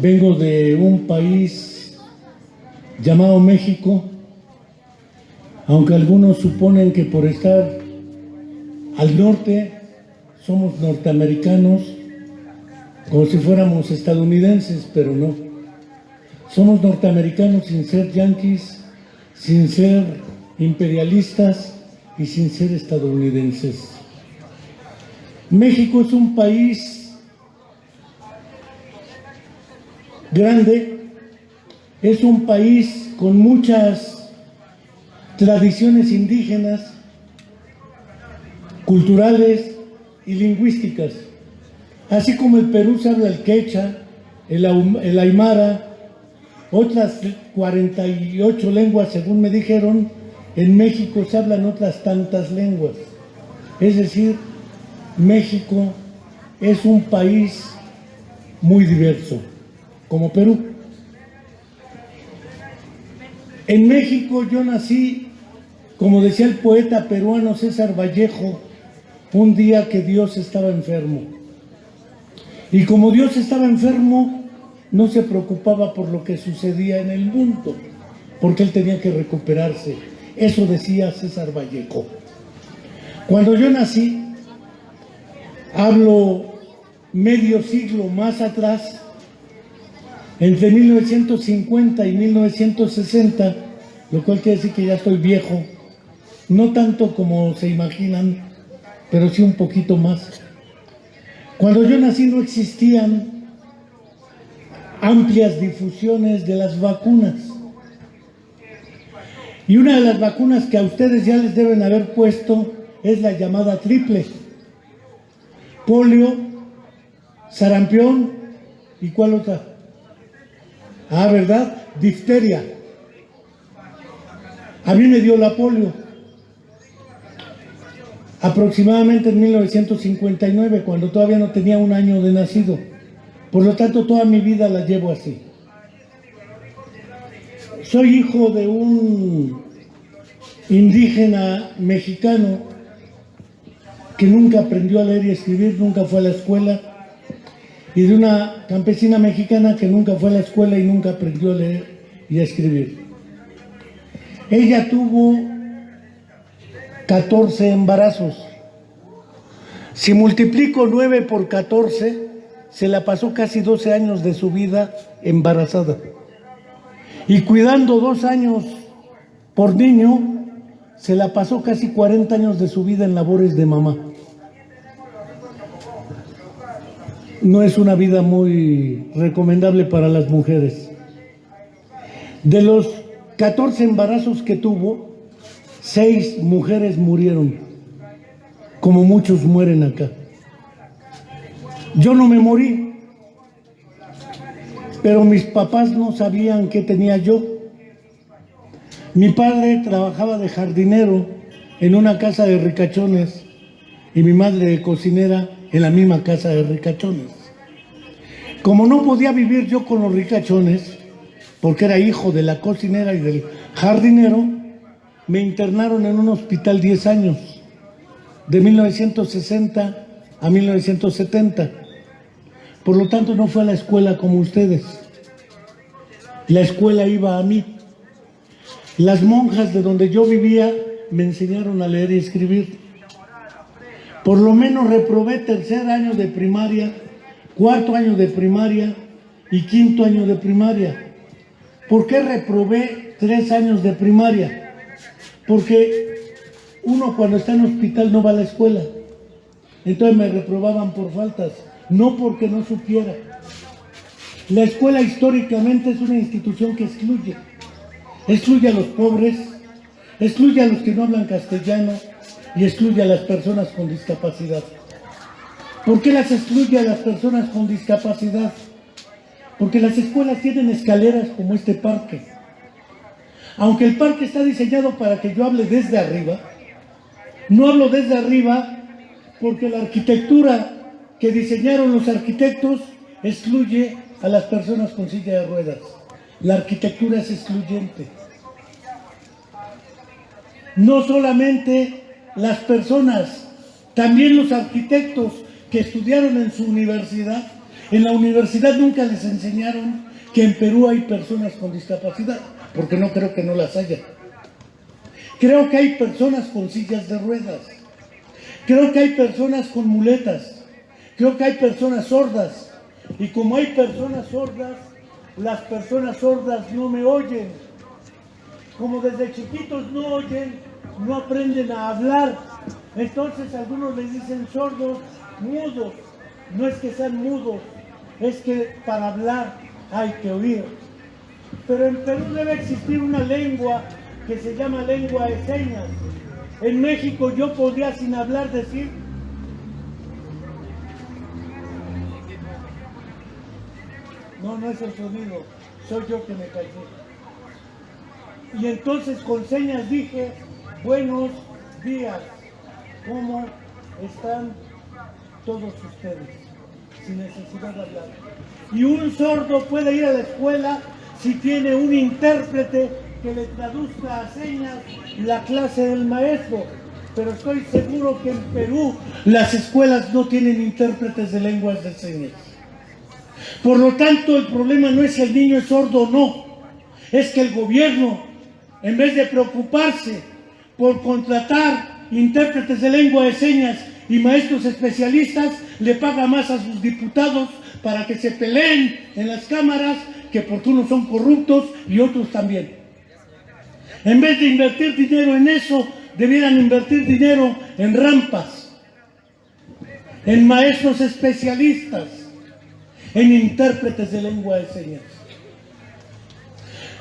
Vengo de un país llamado México, aunque algunos suponen que por estar al norte somos norteamericanos, como si fuéramos estadounidenses, pero no. Somos norteamericanos sin ser yanquis, sin ser imperialistas y sin ser estadounidenses. México es un país grande, es un país con muchas tradiciones indígenas, culturales y lingüísticas. Así como el Perú se habla el quechua, el aymara, otras 48 lenguas según me dijeron, en México se hablan otras tantas lenguas. Es decir, México es un país muy diverso, como Perú. En México yo nací, como decía el poeta peruano César Vallejo, un día que Dios estaba enfermo. Y como Dios estaba enfermo, no se preocupaba por lo que sucedía en el mundo, porque él tenía que recuperarse. Eso decía César Vallejo. Cuando yo nací, hablo medio siglo más atrás, entre 1950 y 1960, lo cual quiere decir que ya estoy viejo, no tanto como se imaginan, pero sí un poquito más. Cuando yo nací no existían amplias difusiones de las vacunas. Y una de las vacunas que a ustedes ya les deben haber puesto es la llamada triple. Polio, sarampión y ¿cuál otra? Ah, ¿verdad? Difteria. A mí me dio la polio aproximadamente en 1959, cuando todavía no tenía un año de nacido. Por lo tanto, toda mi vida la llevo así. Soy hijo de un indígena mexicano que nunca aprendió a leer y escribir, nunca fue a la escuela, y de una campesina mexicana que nunca fue a la escuela y nunca aprendió a leer y a escribir. Ella tuvo 14 embarazos. Si multiplico 9 por 14, se la pasó casi 12 años de su vida embarazada. Y cuidando 2 años por niño, se la pasó casi 40 años de su vida en labores de mamá. No es una vida muy recomendable para las mujeres. De los 14 embarazos que tuvo, 6 mujeres murieron, como muchos mueren acá. Yo no me morí, pero mis papás no sabían qué tenía yo. Mi padre trabajaba de jardinero en una casa de ricachones y mi madre de cocinera en la misma casa de ricachones. Como no podía vivir yo con los ricachones, porque era hijo de la cocinera y del jardinero, me internaron en un hospital 10 años, de 1960 a 1970. Por lo tanto, no fue a la escuela como ustedes. La escuela iba a mí. Las monjas de donde yo vivía me enseñaron a leer y escribir. Por lo menos reprobé 3er año de primaria, 4º año de primaria y 5º año de primaria. ¿Por qué reprobé 3 años de primaria? Porque uno cuando está en hospital no va a la escuela. Entonces me reprobaban por faltas, no porque no supiera. La escuela históricamente es una institución que excluye. Excluye a los pobres, excluye a los que no hablan castellano y excluye a las personas con discapacidad. ¿Por qué las excluye a las personas con discapacidad? Porque las escuelas tienen escaleras como este parque. Aunque el parque está diseñado para que yo hable desde arriba, no hablo desde arriba porque la arquitectura que diseñaron los arquitectos excluye a las personas con silla de ruedas. La arquitectura es excluyente. No solamente las personas, también los arquitectos que estudiaron en su universidad En la universidad nunca les enseñaron que en Perú hay personas con discapacidad, porque no creo que no las haya. Creo que hay personas con sillas de ruedas. Creo que hay personas con muletas. Creo que hay personas sordas. Y como hay personas sordas, las personas sordas no me oyen. Como desde chiquitos no oyen, no aprenden a hablar. Entonces algunos les dicen sordos, mudos. No es que sean mudos, es que para hablar hay que oír. Pero en Perú debe existir una lengua que se llama lengua de señas. En México yo podría sin hablar decir: no, no es el sonido, soy yo que me callé. Y entonces con señas dije: buenos días, ¿cómo están todos ustedes? Sin necesidad de hablar. Y un sordo puede ir a la escuela si tiene un intérprete que le traduzca a señas la clase del maestro. Pero estoy seguro que en Perú las escuelas no tienen intérpretes de lenguas de señas. Por lo tanto, el problema no es si el niño es sordo o no, es que el gobierno, en vez de preocuparse por contratar intérpretes de lengua de señas y maestros especialistas, le paga más a sus diputados para que se peleen en las cámaras, que porque unos son corruptos y otros también. En vez de invertir dinero en eso, debieran invertir dinero en rampas, en maestros especialistas, en intérpretes de lengua de señas.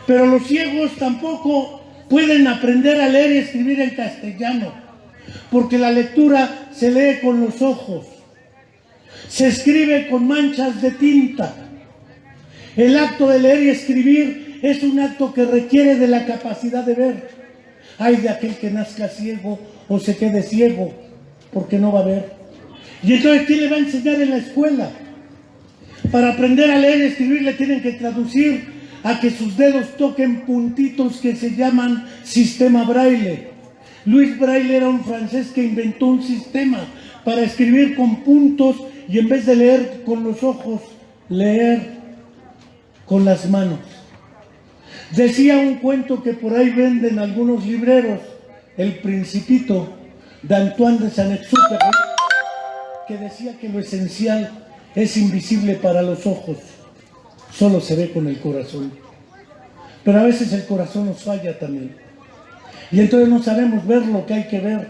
Pero los ciegos tampoco pueden aprender a leer y escribir en castellano, porque la lectura se lee con los ojos, se escribe con manchas de tinta. El acto de leer y escribir es un acto que requiere de la capacidad de ver. Ay de aquel que nazca ciego o se quede ciego, porque no va a ver. Y entonces, ¿quién le va a enseñar en la escuela? Para aprender a leer y escribir le tienen que traducir a que sus dedos toquen puntitos que se llaman sistema Braille. Louis Braille era un francés que inventó un sistema para escribir con puntos y en vez de leer con los ojos, leer con las manos. Decía un cuento que por ahí venden algunos libreros, El Principito, de Antoine de Saint-Exupéry, que decía que lo esencial es invisible para los ojos, solo se ve con el corazón. Pero a veces el corazón nos falla también. Y entonces no sabemos ver lo que hay que ver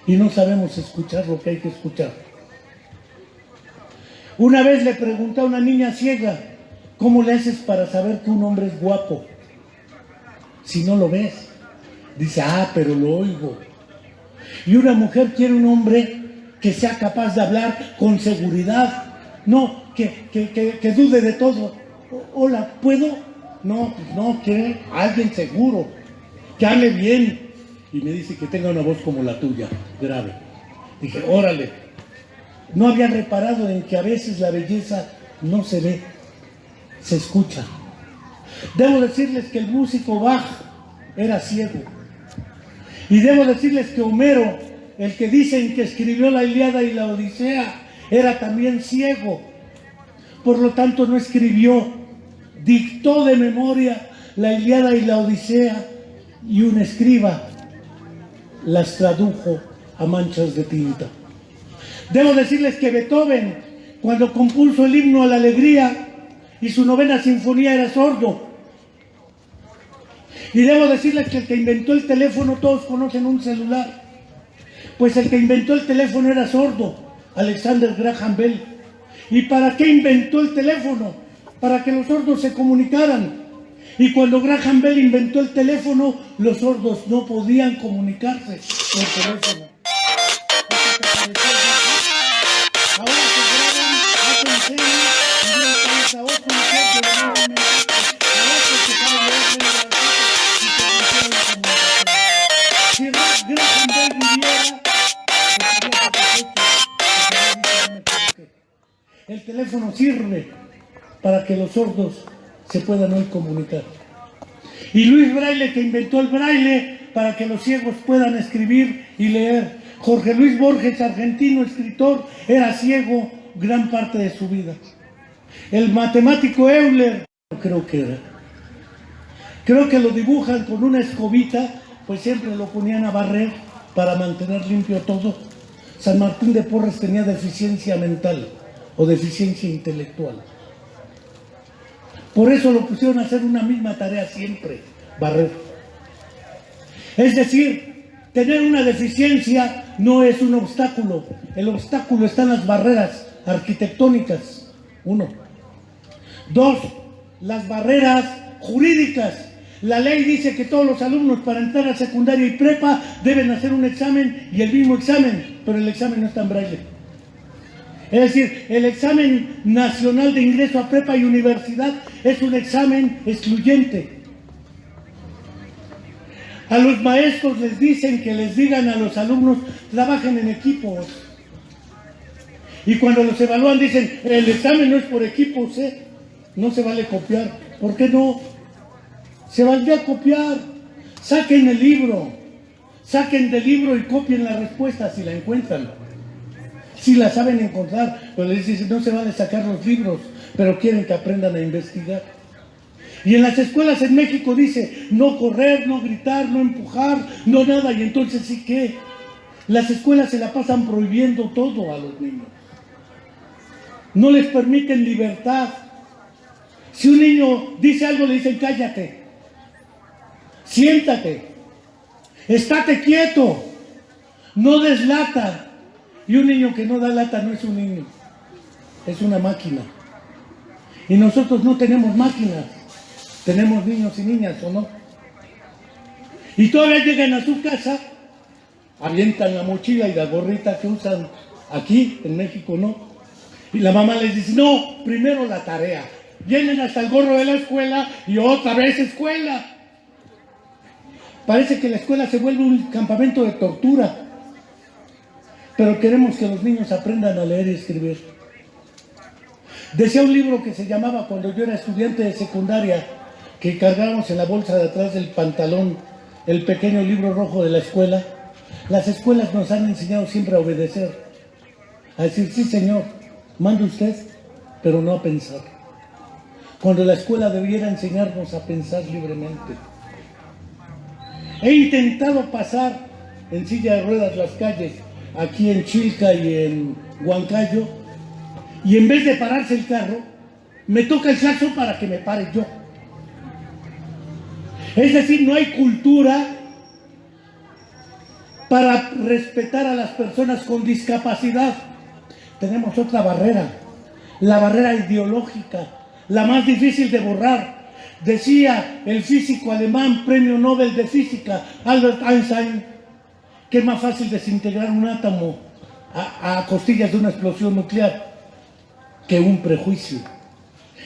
y no sabemos escuchar lo que hay que escuchar. Una vez le pregunté a una niña ciega: ¿cómo le haces para saber que un hombre es guapo si no lo ves? Dice: pero lo oigo. Y una mujer quiere un hombre que sea capaz de hablar con seguridad, no que dude de todo. Hola, ¿puedo? No, quiere alguien seguro, que hable bien. Y me dice que tenga una voz como la tuya, grave. Dije: órale. No había reparado en que a veces la belleza no se ve, se escucha. Debo decirles que el músico Bach era ciego. Y debo decirles que Homero, el que dicen que escribió la Ilíada y la Odisea, era también ciego. Por lo tanto no escribió, dictó de memoria la Ilíada y la Odisea, y un escriba las tradujo a manchas de tinta. Debo decirles que Beethoven, cuando compuso el himno a la alegría y su 9ª sinfonía, era sordo. Y debo decirles que el que inventó el teléfono, todos conocen un celular, pues el que inventó el teléfono era sordo, Alexander Graham Bell. ¿Y para qué inventó el teléfono? Para que los sordos se comunicaran. Y cuando Graham Bell inventó el teléfono, los sordos no podían comunicarse por teléfono. Ahora se graban, hacen señas y de un país a otro, y se sabe leer y se Graham Bell viviera, el teléfono sirve para que los sordos se puedan hoy comunicar. Y Louis Braille, que inventó el braille para que los ciegos puedan escribir y leer. Jorge Luis Borges, argentino escritor, era ciego gran parte de su vida. El matemático Euler, creo que era. Creo que lo dibujan con una escobita, pues siempre lo ponían a barrer para mantener limpio todo. San Martín de Porres tenía deficiencia mental o deficiencia intelectual. Por eso lo pusieron a hacer una misma tarea siempre, barrer. Es decir, tener una deficiencia no es un obstáculo. El obstáculo está en las barreras arquitectónicas, 1. 2, las barreras jurídicas. La ley dice que todos los alumnos para entrar a secundaria y prepa deben hacer un examen y el mismo examen, pero el examen no está en braille. Es decir, el examen nacional de ingreso a prepa y universidad es un examen excluyente. A los maestros les dicen que les digan a los alumnos, trabajen en equipos. Y cuando los evalúan dicen, el examen no es por equipos, no se vale copiar. ¿Por qué no? Se valdría copiar. Saquen el libro. Saquen del libro y copien la respuesta si la encuentran. Si la saben encontrar, pues les dicen, no se vale sacar los libros, pero quieren que aprendan a investigar. Y en las escuelas en México dice, no correr, no gritar, no empujar, no nada. Y entonces sí que las escuelas se la pasan prohibiendo todo a los niños. No les permiten libertad. Si un niño dice algo, le dicen, cállate, siéntate, estate quieto, no des lata. Y un niño que no da lata no es un niño, es una máquina. Y nosotros no tenemos máquinas, tenemos niños y niñas, ¿o no? Y todavía llegan a su casa, avientan la mochila y la gorrita que usan aquí, en México no. Y la mamá les dice, no, primero la tarea. Vienen hasta el gorro de la escuela y otra vez escuela. Parece que la escuela se vuelve un campamento de tortura. Pero queremos que los niños aprendan a leer y escribir. Decía un libro que se llamaba, cuando yo era estudiante de secundaria, que cargábamos en la bolsa de atrás del pantalón, el pequeño libro rojo de la escuela. Las escuelas nos han enseñado siempre a obedecer, a decir, sí señor, mande usted, pero no a pensar. Cuando la escuela debiera enseñarnos a pensar libremente. He intentado pasar en silla de ruedas las calles, aquí en Chilca y en Huancayo, y en vez de pararse el carro, me toca el claxon para que me pare yo. Es decir, no hay cultura para respetar a las personas con discapacidad. Tenemos otra barrera, la barrera ideológica, la más difícil de borrar. Decía el físico alemán, premio Nobel de Física, Albert Einstein, que es más fácil desintegrar un átomo a costillas de una explosión nuclear que un prejuicio.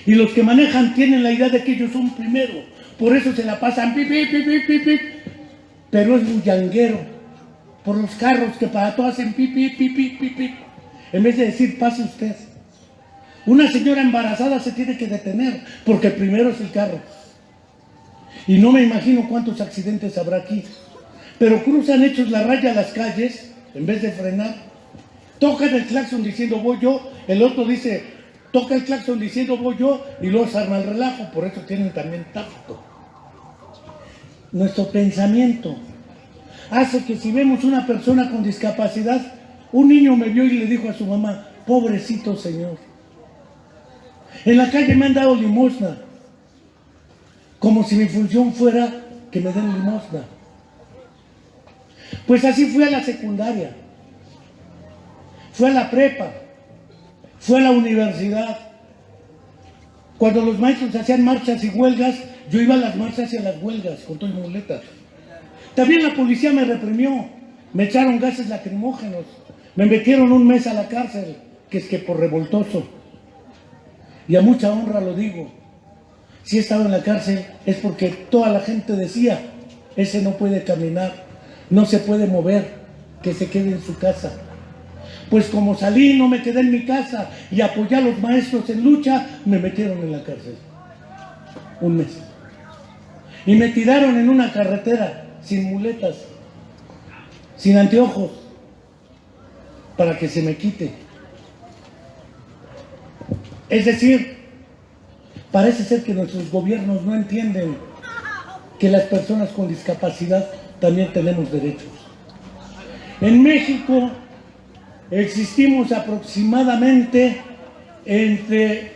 Y los que manejan tienen la idea de que ellos son primero, por eso se la pasan pip, pip, pip, pip, pip, pip. Pero es bullanguero por los carros que para todo hacen pip, pip, pip, pip, pip, pip. En vez de decir, pase usted. Una señora embarazada se tiene que detener porque primero es el carro. Y no me imagino cuántos accidentes habrá aquí. Pero cruzan hechos la raya a las calles, en vez de frenar, tocan el claxon diciendo voy yo, el otro dice, toca el claxon diciendo voy yo, y luego se arma el relajo, por eso tienen también tacto. Nuestro pensamiento hace que si vemos una persona con discapacidad, un niño me vio y le dijo a su mamá, pobrecito señor. En la calle me han dado limosna, como si mi función fuera que me den limosna. Pues así fui a la secundaria, fui a la prepa, fui a la universidad. Cuando los maestros hacían marchas y huelgas, yo iba a las marchas y a las huelgas con todas mis muletas. También la policía me reprimió, me echaron gases lacrimógenos, me metieron un mes a la cárcel, que es que por revoltoso. Y a mucha honra lo digo, si he estado en la cárcel es porque toda la gente decía, ese no puede caminar, no se puede mover, que se quede en su casa. Pues como salí, no me quedé en mi casa y apoyé a los maestros en lucha, me metieron en la cárcel. Un mes. Y me tiraron en una carretera, sin muletas, sin anteojos, para que se me quite. Es decir, parece ser que nuestros gobiernos no entienden que las personas con discapacidad también tenemos derechos. En México existimos aproximadamente entre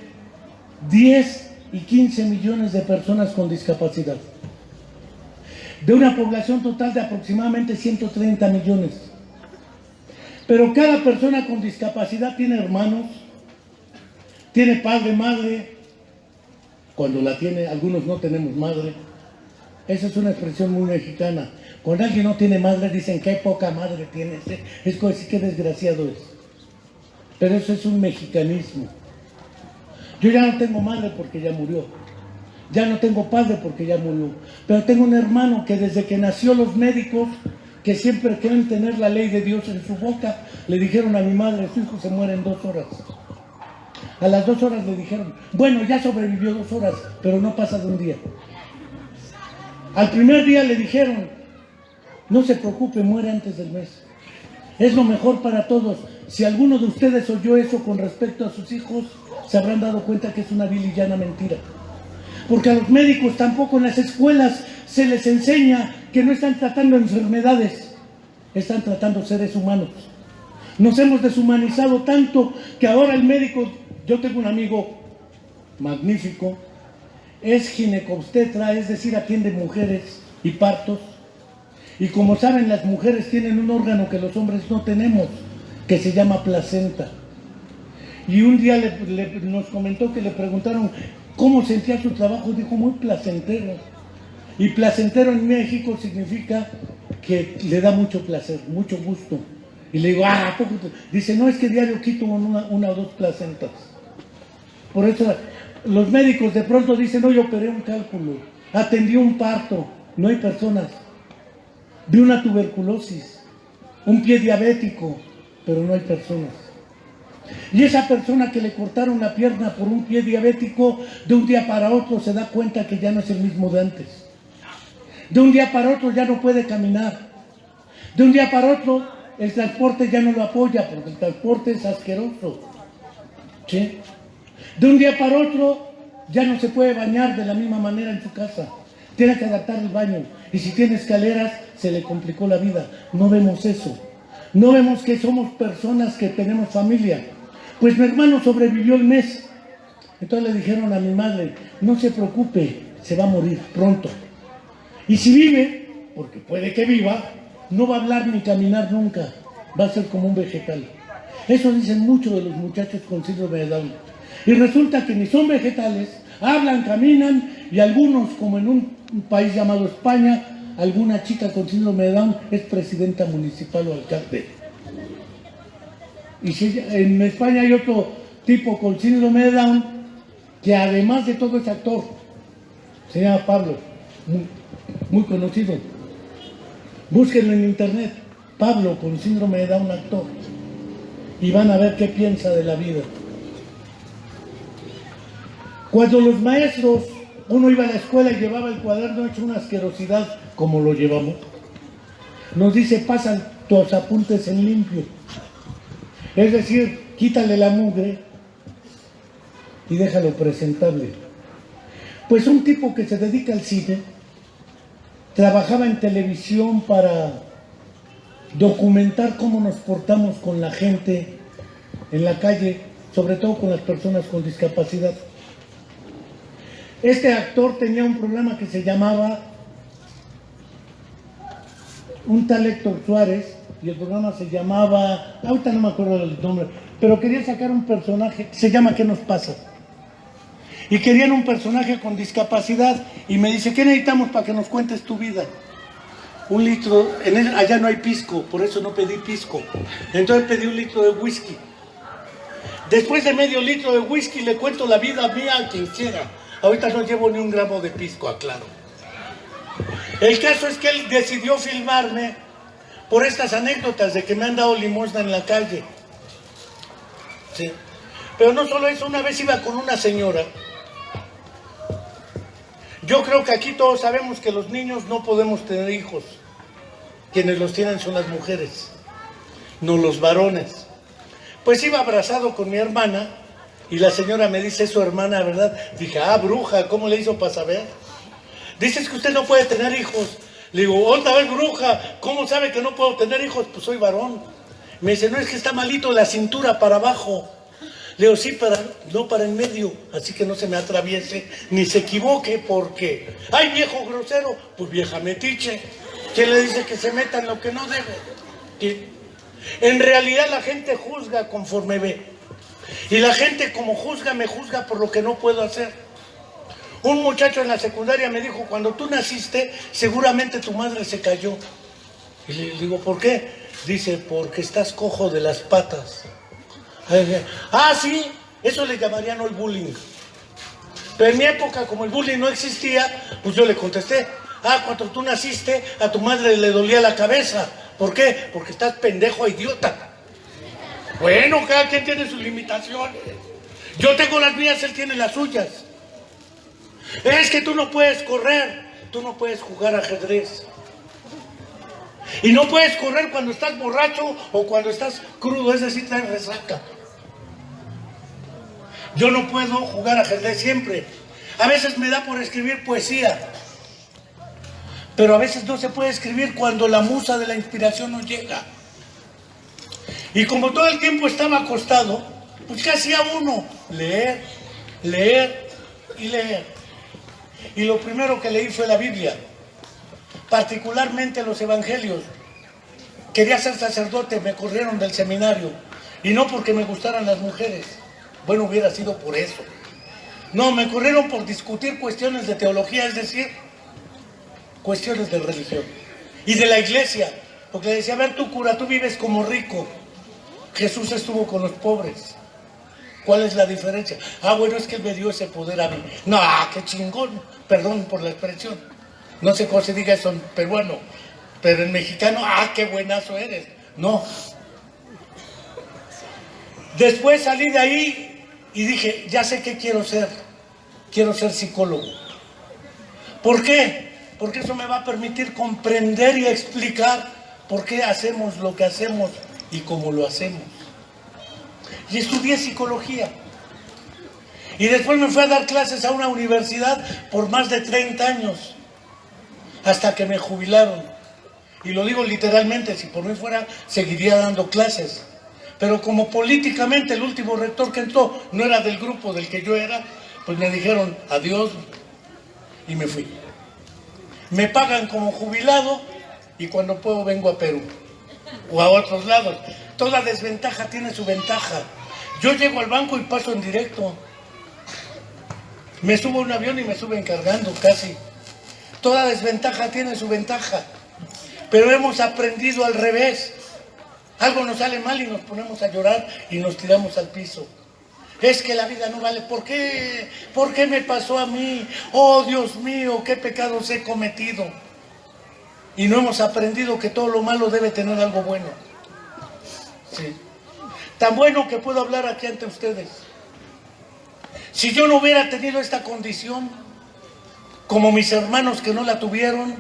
10 y 15 millones de personas con discapacidad, de una población total de aproximadamente 130 millones. Pero cada persona con discapacidad tiene hermanos, tiene padre, madre, cuando la tiene, algunos no tenemos madre. Esa es una expresión muy mexicana. Cuando alguien no tiene madre, dicen qué poca madre tiene. Es como decir qué desgraciado es. Pero eso es un mexicanismo. Yo ya no tengo madre porque ya murió. Ya no tengo padre porque ya murió. Pero tengo un hermano que desde que nació los médicos, que siempre quieren tener la ley de Dios en su boca, le dijeron a mi madre, su hijo se muere en 2 horas. A las 2 horas le dijeron, bueno, ya sobrevivió 2 horas, pero no pasa de un día. Al primer día le dijeron, no se preocupe, muere antes del mes. Es lo mejor para todos. Si alguno de ustedes oyó eso con respecto a sus hijos, se habrán dado cuenta que es una vil y llana mentira. Porque a los médicos tampoco en las escuelas se les enseña que no están tratando enfermedades, están tratando seres humanos. Nos hemos deshumanizado tanto que ahora el médico, yo tengo un amigo magnífico, es ginecobstetra, es decir, atiende mujeres y partos. Y como saben, las mujeres tienen un órgano que los hombres no tenemos, que se llama placenta. Y un día nos comentó que le preguntaron cómo sentía su trabajo, dijo muy placentero. Y placentero en México significa que le da mucho placer, mucho gusto. Y le digo, ¿poco? Dice, no, es que diario quito una o 2 placentas. Por eso los médicos de pronto dicen, no, yo operé un cálculo, atendí un parto, no hay personas. Vi una tuberculosis, un pie diabético, pero no hay personas. Y esa persona que le cortaron la pierna por un pie diabético, de un día para otro se da cuenta que ya no es el mismo de antes. De un día para otro ya no puede caminar. De un día para otro el transporte ya no lo apoya porque el transporte es asqueroso. ¿Sí? De un día para otro ya no se puede bañar de la misma manera en su casa. Tiene que adaptar el baño. Y si tiene escaleras, se le complicó la vida. No vemos eso. No vemos que somos personas que tenemos familia. Pues mi hermano sobrevivió el mes. Entonces le dijeron a mi madre, no se preocupe, se va a morir pronto. Y si vive, porque puede que viva, no va a hablar ni caminar nunca. Va a ser como un vegetal. Eso dicen muchos de los muchachos con síndrome de Down. Y resulta que ni son vegetales, hablan, caminan, y algunos, como en un país llamado España, alguna chica con síndrome de Down es presidenta municipal o alcalde. Y si en España hay otro tipo con síndrome de Down, que además de todo es actor, se llama Pablo, muy conocido. Búsquenlo en internet, Pablo con síndrome de Down actor, y van a ver qué piensa de la vida. Cuando los maestros, uno iba a la escuela y llevaba el cuaderno hecho una asquerosidad, como lo llevamos, nos dice, pasan tus apuntes en limpio. Es decir, quítale la mugre y déjalo presentable. Pues un tipo que se dedica al cine, trabajaba en televisión para documentar cómo nos portamos con la gente en la calle, sobre todo con las personas con discapacidad. Este actor tenía un programa que se llamaba un tal Héctor Suárez, y el programa se llamaba, ahorita no me acuerdo del nombre, pero quería sacar un personaje, se llama ¿Qué nos pasa? Y querían un personaje con discapacidad, y me dice, ¿qué necesitamos para que nos cuentes tu vida? 1 litro, allá no hay pisco, por eso no pedí pisco, entonces pedí 1 litro de whisky. Después de medio litro de whisky le cuento la vida mía a quien quiera. Ahorita no llevo ni 1 gramo de pisco, aclaro. El caso es que él decidió filmarme por estas anécdotas de que me han dado limosna en la calle. Sí. Pero no solo eso, una vez iba con una señora. Yo creo que aquí todos sabemos que los niños no podemos tener hijos. Quienes los tienen son las mujeres, no los varones. Pues iba abrazado con mi hermana Y la señora me dice, es su hermana, ¿verdad? Dije, ah, bruja, ¿cómo le hizo para saber? Dices que usted no puede tener hijos. Le digo, otra vez, bruja, ¿cómo sabe que no puedo tener hijos? Pues soy varón. Me dice, no, es que está malito la cintura para abajo. Le digo, sí, no para en medio, así que no se me atraviese, ni se equivoque, porque, ¡ay, viejo grosero! Pues vieja metiche. ¿Quién le dice que se meta en lo que no debe? ¿Qué? En realidad la gente juzga conforme ve. Y la gente como juzga, me juzga por lo que no puedo hacer. Un muchacho en la secundaria me dijo, cuando tú naciste, seguramente tu madre se cayó. Y le digo, ¿por qué? Dice, porque estás cojo de las patas. Ah, sí, eso le llamarían hoy bullying. Pero en mi época, como el bullying no existía, pues yo le contesté, ah, cuando tú naciste, a tu madre le dolía la cabeza. ¿Por qué? Porque estás pendejo e idiota. Bueno, cada quien tiene sus limitaciones. Yo tengo las mías, él tiene las suyas. Es que tú no puedes correr, tú no puedes jugar ajedrez. Y no puedes correr cuando estás borracho o cuando estás crudo, es decir, traes resaca. Yo no puedo jugar ajedrez siempre. A veces me da por escribir poesía, pero a veces no se puede escribir cuando la musa de la inspiración no llega. Y como todo el tiempo estaba acostado, pues ¿qué hacía uno? Leer, leer y leer. Y lo primero que leí fue la Biblia, particularmente los evangelios. Quería ser sacerdote, me corrieron del seminario. Y no porque me gustaran las mujeres. Bueno, hubiera sido por eso. No, me corrieron por discutir cuestiones de teología, es decir, cuestiones de religión. Y de la iglesia. Porque le decía, a ver, tú cura, tú vives como rico. Jesús estuvo con los pobres. ¿Cuál es la diferencia? Ah, bueno, es que él me dio ese poder a mí. No, qué chingón. Perdón por la expresión. No sé cómo se diga eso en peruano. Pero en mexicano, ah, qué buenazo eres. No. Después salí de ahí y dije, ya sé qué quiero ser. Quiero ser psicólogo. ¿Por qué? Porque eso me va a permitir comprender y explicar por qué hacemos lo que hacemos y cómo lo hacemos. Y estudié psicología. Y después me fui a dar clases a una universidad por más de 30 años. Hasta que me jubilaron. Y lo digo literalmente, si por mí fuera, seguiría dando clases. Pero como políticamente el último rector que entró no era del grupo del que yo era, pues me dijeron adiós y me fui. Me pagan como jubilado y cuando puedo vengo a Perú o a otros lados. Toda desventaja tiene su ventaja. Yo llego al banco y paso en directo. Me subo a un avión y me suben cargando casi. Toda desventaja tiene su ventaja. Pero hemos aprendido al revés. Algo nos sale mal y nos ponemos a llorar y nos tiramos al piso. Es que la vida no vale. ¿Por qué? ¿Por qué me pasó a mí? Oh, Dios mío, qué pecados he cometido. Y no hemos aprendido que todo lo malo debe tener algo bueno. Sí. Tan bueno que puedo hablar aquí ante ustedes. Si yo no hubiera tenido esta condición, como mis hermanos que no la tuvieron,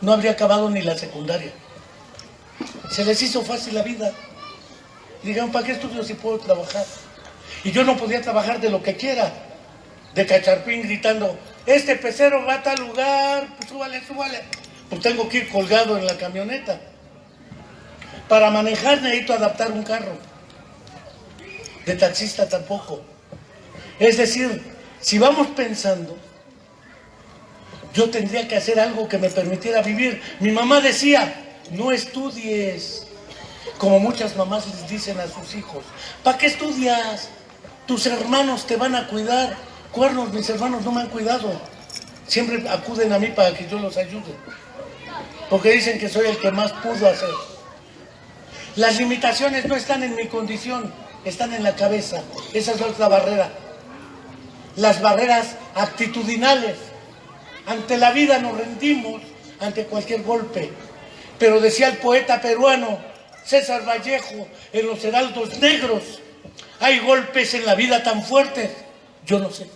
no habría acabado ni la secundaria. Se les hizo fácil la vida. Dijeron, ¿para qué estudio si puedo trabajar? Y yo no podía trabajar de lo que quiera. De cacharpín gritando, este pecero va a tal lugar, pues súbale, súbale. Pues tengo que ir colgado en la camioneta. Para manejar necesito adaptar un carro. De taxista tampoco. Es decir, si vamos pensando, yo tendría que hacer algo que me permitiera vivir. Mi mamá decía, no estudies, como muchas mamás les dicen a sus hijos. ¿Para qué estudias? Tus hermanos te van a cuidar. Cuernos, mis hermanos no me han cuidado. Siempre acuden a mí para que yo los ayude. Porque dicen que soy el que más pudo hacer. Las limitaciones no están en mi condición, están en la cabeza. Esa es otra barrera. Las barreras actitudinales. Ante la vida nos rendimos ante cualquier golpe. Pero decía el poeta peruano César Vallejo en Los Heraldos Negros, hay golpes en la vida tan fuertes, yo no sé.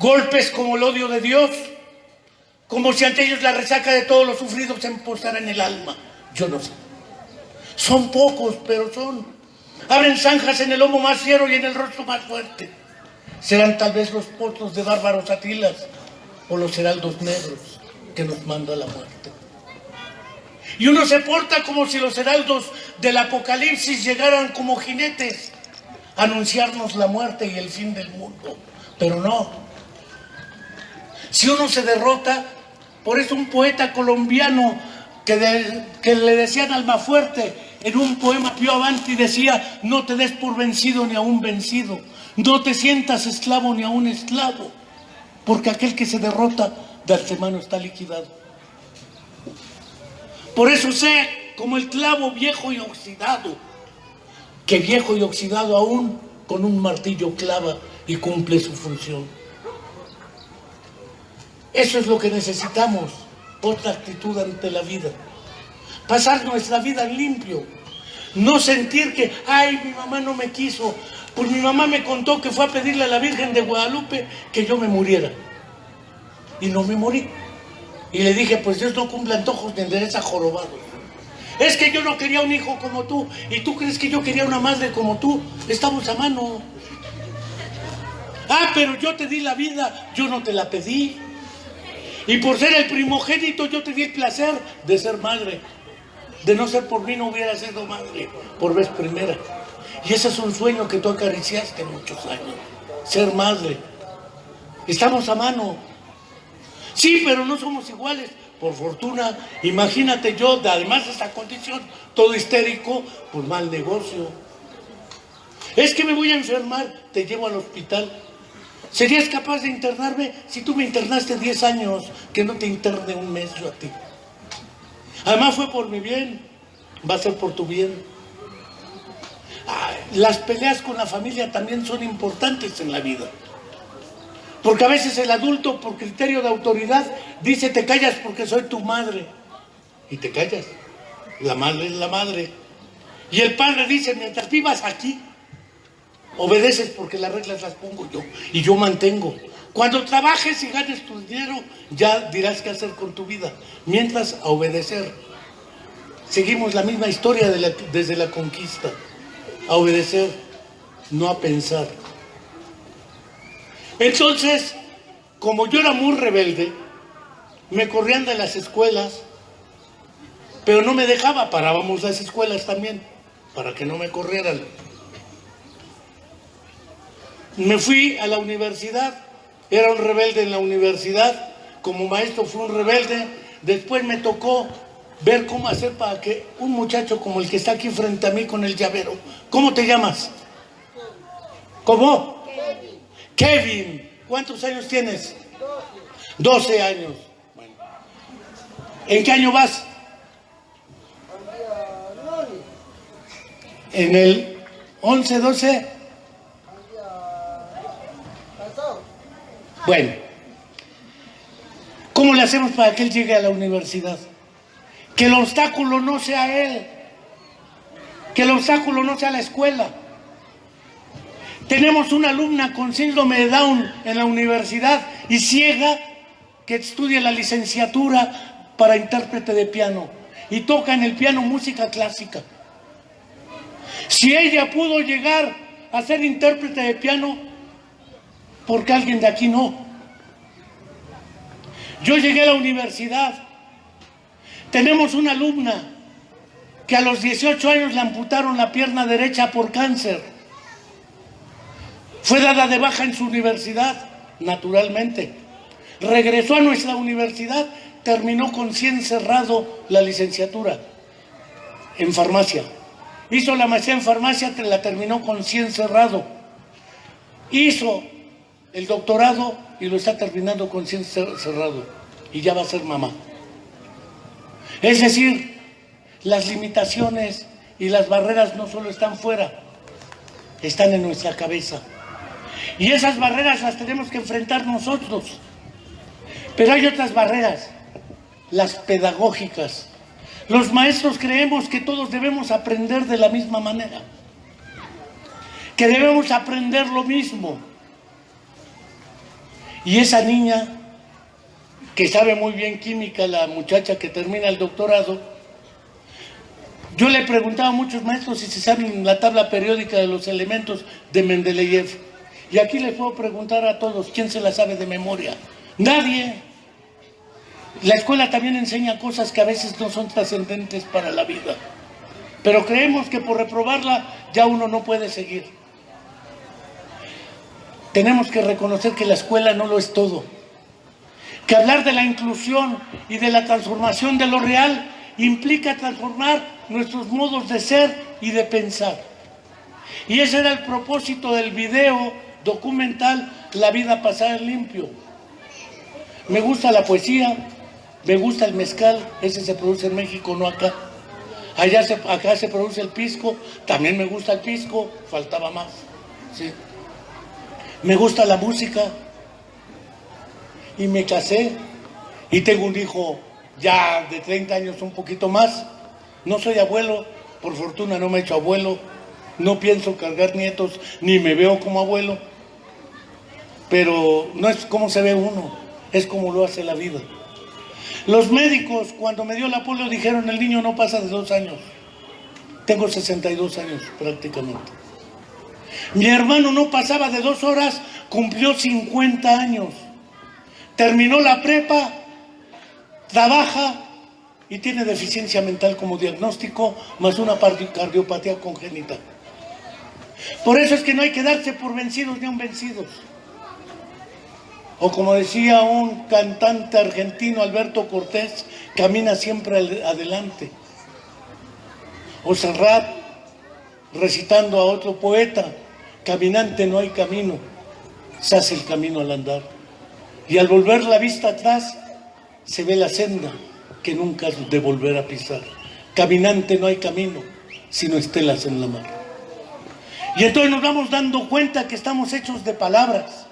Golpes como el odio de Dios, como si ante ellos la resaca de todos los sufridos se empozara en el alma, yo no sé. Son pocos, pero son. Abren zanjas en el lomo más fiero y en el rostro más fuerte. Serán tal vez los potros de bárbaros Atilas o los heraldos negros que nos manda la muerte. Y uno se porta como si los heraldos del apocalipsis llegaran como jinetes a anunciarnos la muerte y el fin del mundo. Pero no. Si uno se derrota, por eso un poeta colombiano que le decían Almafuerte, en un poema Pío Avanti decía: no te des por vencido ni a un vencido, no te sientas esclavo ni a un esclavo, porque aquel que se derrota de antemano está liquidado. Por eso sé, como el clavo viejo y oxidado, que viejo y oxidado aún con un martillo clava y cumple su función. Eso es lo que necesitamos, otra actitud ante la vida. Pasar nuestra vida limpio. No sentir que, ay, mi mamá no me quiso. Pues mi mamá me contó que fue a pedirle a la Virgen de Guadalupe que yo me muriera. Y no me morí. Y le dije, pues Dios no cumple antojos ni endereza jorobado. Es que yo no quería un hijo como tú. ¿Y tú crees que yo quería una madre como tú? Estamos a mano. Ah, pero yo te di la vida, yo no te la pedí. Y por ser el primogénito yo te di el placer de ser madre. De no ser por mí no hubiera sido madre por vez primera. Y ese es un sueño que tú acariciaste muchos años. Ser madre. Estamos a mano. Sí, pero no somos iguales. Por fortuna, imagínate yo, además de esa condición, todo histérico, pues mal negocio. Es que me voy a enfermar, te llevo al hospital. ¿Serías capaz de internarme si tú me internaste 10 años? Que no te interne un mes yo a ti. Además fue por mi bien, va a ser por tu bien. Las peleas con la familia también son importantes en la vida. Porque a veces el adulto, por criterio de autoridad, dice: te callas porque soy tu madre. Y te callas. La madre es la madre. Y el padre dice: mientras vivas aquí, obedeces porque las reglas las pongo yo. Y yo mantengo. Cuando trabajes y ganes tu dinero, ya dirás qué hacer con tu vida. Mientras, a obedecer. Seguimos la misma historia desde la conquista. A obedecer, no a pensar. Entonces, como yo era muy rebelde, me corrían de las escuelas, pero no me dejaba, parábamos las escuelas también, para que no me corrieran. Me fui a la universidad, era un rebelde en la universidad, como maestro fui un rebelde, después me tocó ver cómo hacer para que un muchacho como el que está aquí frente a mí con el llavero. ¿Cómo te llamas? ¿Cómo? Kevin. ¿Cuántos años tienes? 12 años. Bueno. ¿En qué año vas? En el 11, 12. Bueno. ¿Cómo le hacemos para que él llegue a la universidad? Que el obstáculo no sea él. Que el obstáculo no sea la escuela. Tenemos una alumna con síndrome de Down en la universidad y ciega que estudia la licenciatura para intérprete de piano y toca en el piano música clásica. Si ella pudo llegar a ser intérprete de piano, ¿por qué alguien de aquí no? Yo llegué a la universidad. Tenemos una alumna que a los 18 años le amputaron la pierna derecha por cáncer. Fue dada de baja en su universidad, naturalmente. Regresó a nuestra universidad, terminó con 100 cerrado la licenciatura en farmacia. Hizo la maestría en farmacia, la terminó con 100 cerrado. Hizo el doctorado y lo está terminando con 100 cerrado. Y ya va a ser mamá. Es decir, las limitaciones y las barreras no solo están fuera, están en nuestra cabeza. Y esas barreras las tenemos que enfrentar nosotros. Pero hay otras barreras, las pedagógicas. Los maestros creemos que todos debemos aprender de la misma manera, que debemos aprender lo mismo. Y esa niña, que sabe muy bien química, la muchacha que termina el doctorado, Yo le preguntaba a muchos maestros si se saben la tabla periódica de los elementos de Mendeleev. Y aquí les puedo preguntar a todos, ¿quién se la sabe de memoria? Nadie. La escuela también enseña cosas que a veces no son trascendentes para la vida. Pero creemos que por reprobarla ya uno no puede seguir. Tenemos que reconocer que la escuela no lo es todo. Que hablar de la inclusión y de la transformación de lo real implica transformar nuestros modos de ser y de pensar. Y ese era el propósito del video documental La vida pasada en limpio. Me gusta la poesía, me gusta el mezcal, ese se produce en México, no acá. Acá se produce el pisco, también me gusta el pisco, faltaba más. Sí. Me gusta la música y me casé y tengo un hijo ya de 30 años, un poquito más. No soy abuelo, por fortuna no me he hecho abuelo, no pienso cargar nietos, ni me veo como abuelo, pero no es como se ve uno, es como lo hace la vida. Los médicos, cuando me dio la polio, dijeron: el niño no pasa de 2 años. Tengo 62 años prácticamente. Mi hermano no pasaba de 2 horas, cumplió 50 años. Terminó la prepa, trabaja y tiene deficiencia mental como diagnóstico, más una cardiopatía congénita. Por eso es que no hay que darse por vencidos ni aun vencidos. O como decía un cantante argentino, Alberto Cortés, camina siempre adelante. O Serrat, recitando a otro poeta: caminante no hay camino, se hace el camino al andar. Y al volver la vista atrás, se ve la senda que nunca has de volver a pisar. Caminante no hay camino, sino estelas en la mar. Y entonces nos vamos dando cuenta que estamos hechos de palabras,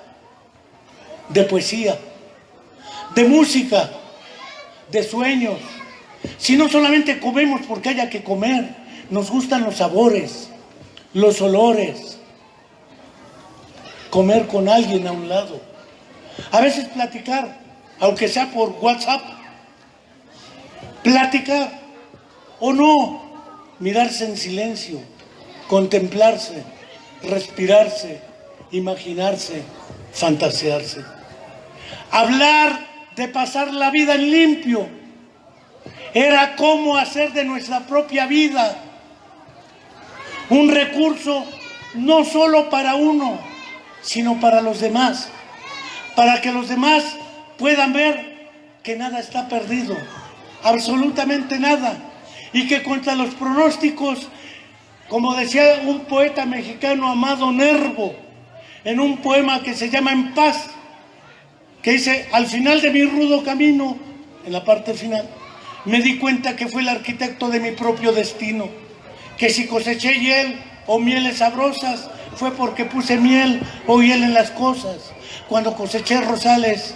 de poesía, de música, de sueños. Si no solamente comemos porque haya que comer, nos gustan los sabores, los olores, comer con alguien a un lado, a veces platicar, aunque sea por WhatsApp, platicar o no, mirarse en silencio, contemplarse, respirarse, imaginarse, fantasearse. Hablar de pasar la vida en limpio era cómo hacer de nuestra propia vida un recurso no solo para uno, sino para los demás, para que los demás puedan ver que nada está perdido, absolutamente nada, y que contra los pronósticos, como decía un poeta mexicano, Amado Nervo, en un poema que se llama En Paz, que dice: al final de mi rudo camino, en la parte final, me di cuenta que fue el arquitecto de mi propio destino, que si coseché hiel o mieles sabrosas, fue porque puse miel o hiel en las cosas. Cuando coseché rosas,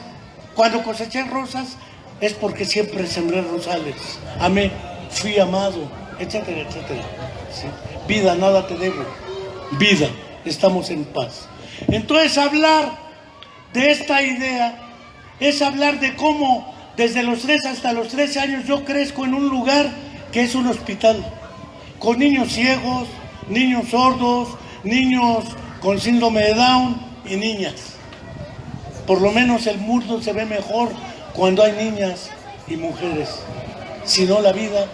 es porque siempre sembré rosales. Amé, fui amado, etcétera, etcétera. ¿Sí? Vida, nada te debo. Vida, estamos en paz. Entonces, hablar de esta idea es hablar de cómo desde los 3 hasta los 13 años yo crezco en un lugar que es un hospital, con niños ciegos, niños sordos, niños con síndrome de Down y niñas. Por lo menos el mundo se ve mejor cuando hay niñas y mujeres. Si no, la vida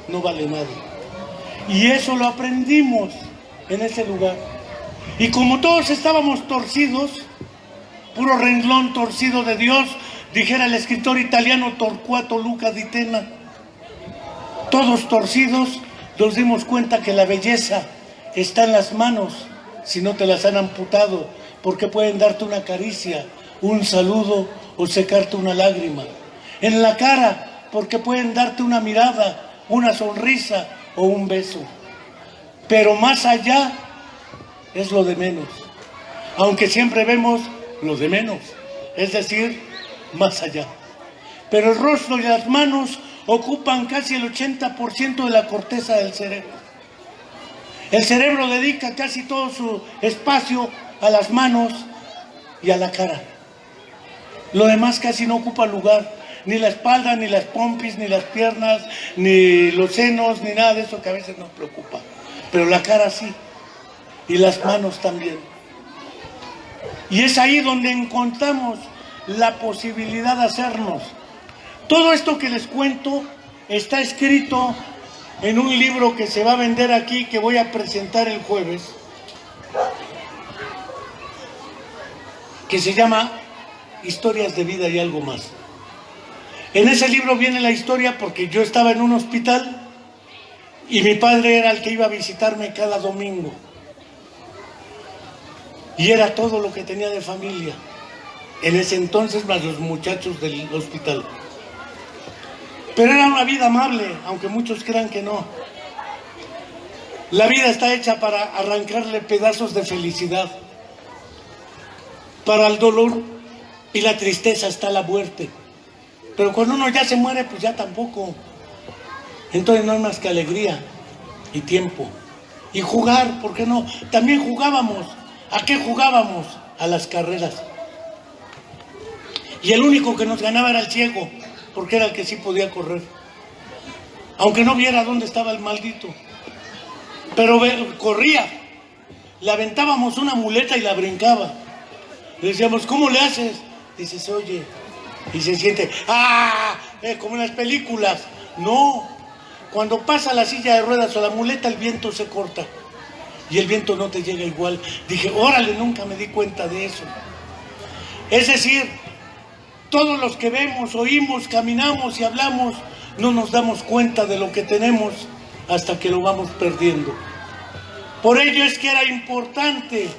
no vale nada. Y eso lo aprendimos en ese lugar. Y como todos estábamos torcidos, puro renglón torcido de Dios, dijera el escritor italiano Torquato Luca di Tena, todos torcidos, nos dimos cuenta que la belleza está en las manos, si no te las han amputado, porque pueden darte una caricia, un saludo o secarte una lágrima. En la cara, porque pueden darte una mirada, una sonrisa o un beso. Pero más allá es lo de menos, aunque siempre vemos lo de menos, es decir, más allá. Pero el rostro y las manos ocupan casi el 80% de la corteza del cerebro. El cerebro dedica casi todo su espacio a las manos y a la cara. Lo demás casi no ocupa lugar. ni la espalda, ni las pompis, ni las piernas, ni los senos, ni nada de eso que a veces nos preocupa. Pero la cara sí, y las manos también. Y es ahí donde encontramos la posibilidad de hacernos. Todo esto que les cuento está escrito en un libro que se va a vender aquí, que voy a presentar el jueves, que se llama Historias de Vida y Algo Más. En ese libro viene la historia porque yo estaba en un hospital y mi padre era el que iba a visitarme cada domingo. Y era todo lo que tenía de familia. En ese entonces, más los muchachos del hospital. Pero era una vida amable, aunque muchos crean que no. La vida está hecha para arrancarle pedazos de felicidad. Para el dolor y la tristeza está la muerte. Pero cuando uno ya se muere, pues ya tampoco. Entonces no hay más que alegría y tiempo. Y jugar, ¿por qué no? También jugábamos. ¿A qué jugábamos? A las carreras. Y el único que nos ganaba era el ciego, porque era el que sí podía correr. Aunque no viera dónde estaba el maldito. Pero corría. Le aventábamos una muleta y la brincaba. Le decíamos, ¿cómo le haces? Dice, se oye. Y se siente, ¡ah! Como en las películas. No. Cuando pasa la silla de ruedas o la muleta, el viento se corta. Y el viento no te llega igual. Dije, órale, nunca me di cuenta de eso. Es decir, todos los que vemos, oímos, caminamos y hablamos, no nos damos cuenta de lo que tenemos hasta que lo vamos perdiendo. Por ello es que era importante,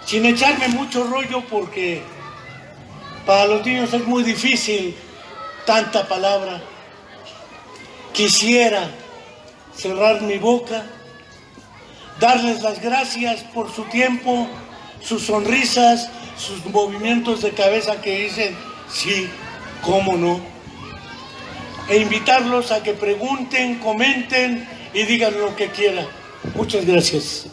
sin echarme mucho rollo, porque para los niños es muy difícil tanta palabra. Quisiera cerrar mi boca, darles las gracias por su tiempo, sus sonrisas, sus movimientos de cabeza que dicen, sí, cómo no. E invitarlos a que pregunten, comenten y digan lo que quieran. Muchas gracias.